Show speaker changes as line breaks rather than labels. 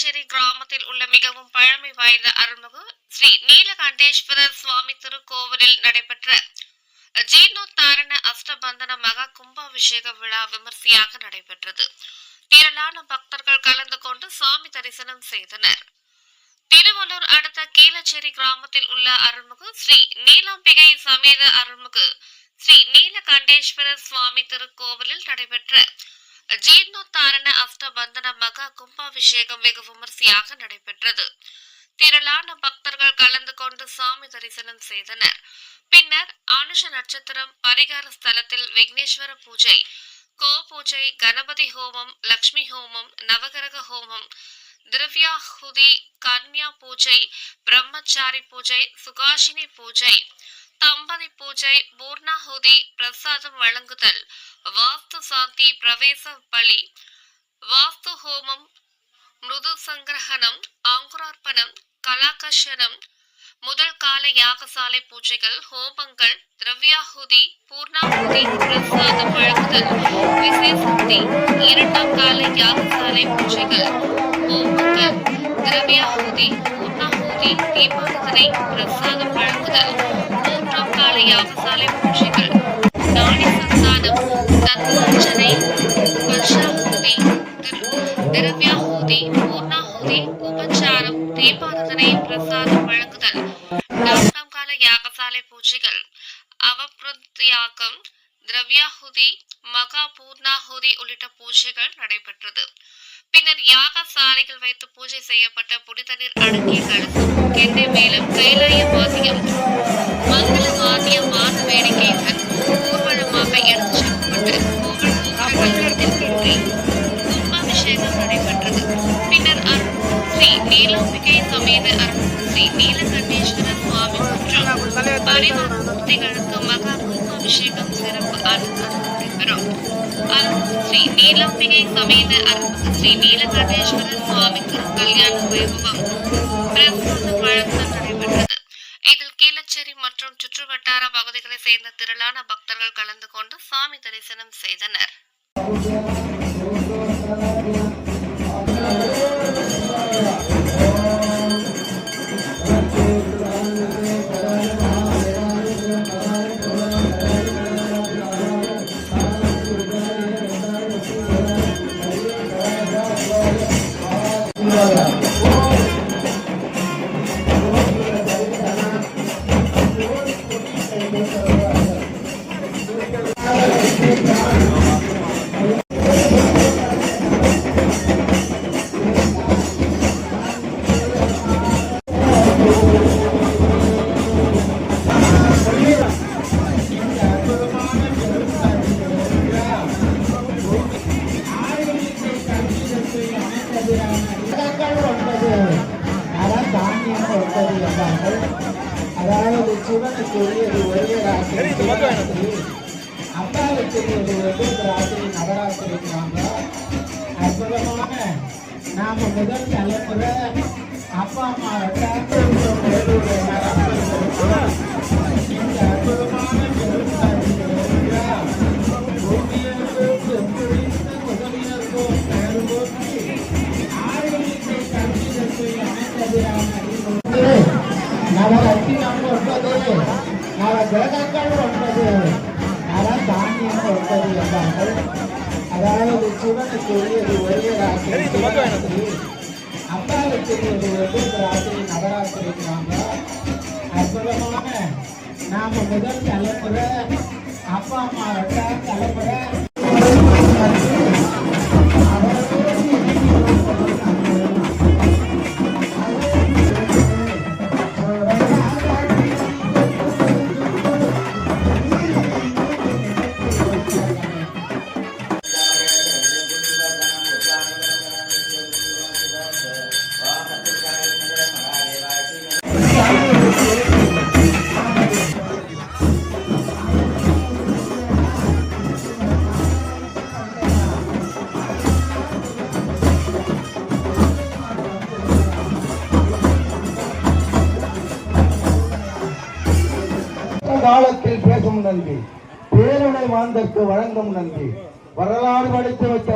கீழச்சேரி கிராமத்தில் உள்ள மிகவும் பழமை வாய்ந்த அருள்மிகு ஸ்ரீ நீலகண்டேஸ்வரர் சுவாமி திருக்கோவிலில் நடைபெற்ற ஜீர்ணோத்தாரண அஷ்டபந்தன மகா கும்பாபிஷேக விழா விமர்சையாக நடைபெற்றது. திரளான பக்தர்கள் கலந்து கொண்டு சுவாமி தரிசனம் செய்தனர். திருவள்ளூர் அடுத்த கீழச்சேரி கிராமத்தில் உள்ள அருள்மிகு ஸ்ரீ நீலாம்பிகை சமேத அருள்மிகு ஸ்ரீ நீலகண்டேஸ்வரர் சுவாமி திருக்கோவிலில் நடைபெற்ற ஜீர்ணோத்தாரண அஷ்டபந்தன மகா கும்பாபிஷேகம் வெகு விமர்சையாக நடைபெற்றது. திரளான பக்தர்கள் கலந்து கொண்டு சாமி தரிசனம் செய்தனர். பின்னர் அனுஷ நட்சத்திரம் பரிகார ஸ்தலத்தில் விக்னேஸ்வர பூஜை, கோ பூஜை, கணபதி ஹோமம், லக்ஷ்மி ஹோமம், நவகிரக ஹோமம், திரவியாஹுதி, கன்யா பூஜை, பிரம்மச்சாரி பூஜை, சுகாஷினி பூஜை, தம்பதி பூஜை, பூர்ணாஹுதி, பிரசாதம் வழங்குதல், வாஸ்து சாந்தி, பிரவேச பலி, வாஸ்து ஹோமம், மிருது சங்கிரகணம், ஆங்குரார்ப்பணம், கலாகர்ஷனம், முதல் கால யாகசாலை பூஜைகள், ஹோமங்கள், திரவியாஹுதி, பூர்ணாஹுதி, பிரசாதம் வழங்குதல், விசேஷத்தி, இரண்டாம் கால யாகசாலை பூஜைகள், ஹோமங்கள், திரவியாஹுதி, பூர்ணாஹுதி, தீபாராதனை, பிரசாதம் வழங்குதல், மூன்றாம் கால யாகசாலை பூஜைகள், நாடி சந்தானம், தத்வார்ச்சனை, ஸ்பர்ஷாஹுதி, திரவியாஹுதி, பூர்ணாஹுதி, உபச்சாரம், தீபாராதனை, பிரசாதம் வழங்குதல், நான்காம் கால யாகசாலை பூஜைகள், அவப்ருத்யாகம், திரவியாஹுதி, மகா பூர்ணாஹுதி உள்ளிட்ட பூஜைகள் நடைபெற்றது. பின்னர் யாகசாலைகள் வைத்து பூஜை செய்யப்பட்ட புனிதநீர் அடங்கிய கலசம், கெண்டை மேளம், கைலாய வாத்தியம், மங்கள வாத்தியம், வான வேடிக்கைகள் ஊர்வலமாக எடுத்துச் செல்லப்பட்டு கும்பாபிஷேகம் நடைபெற்றது. பின்னர் ஸ்ரீ நீலாம்பிகை சமேத ஸ்ரீ நீலகண்டேஸ்வர சுவாமி மற்றும் பரிவார மூர்த்திகளுக்கு மகா கும்பாபிஷேகம் சிறப்பு நடைபெறும். ஸ்ரீ நீலாம்பிகை சமேத ஸ்ரீ நீலகண்டேஸ்வர சுவாமி திருக்கல்யாண வைபவம் பிரசாதம் வழங்குதல் நடைபெற்றது. இதில் கீழச்சேரி மற்றும் சுற்றுவட்டார பகுதிகளை சேர்ந்த திரளான பக்தர்கள் கலந்து கொண்டு சாமி தரிசனம் செய்தனர்.
அதாவது சிவனுக்குரியது ஒரே ராத்திரி, அப்பாவுக்குரியது ராத்திரி நவராத்திரிங்கிறாங்க. அற்புதமான நாம முதல் தலைமுறை அப்பா அம்மா இந்த அற்புதமான முதலியருக்கும் ஆயுதத்தை கல்விதத்தை அமைந்தது நவரத்தினம் ஒன்பது, நவ கிரகங்கள் ஒன்பது, நவதானியம் ஒன்பது என்றார்கள். அதாவது சிவனுக்குரியது ஒரே ராத்திரி, அப்பாவுக்குரியது ராத்திரி நவராத்திரிங்கிறாங்க. அற்புதமான நாம முதல் தலைமுறை அப்பா அம்மா ரெண்டாம் தலைமுறை காலத்தில் பேசும் நன்றி, பேருடை மாந்தற்கு வழங்கும் நன்றி, வரலாறு படித்து வைத்த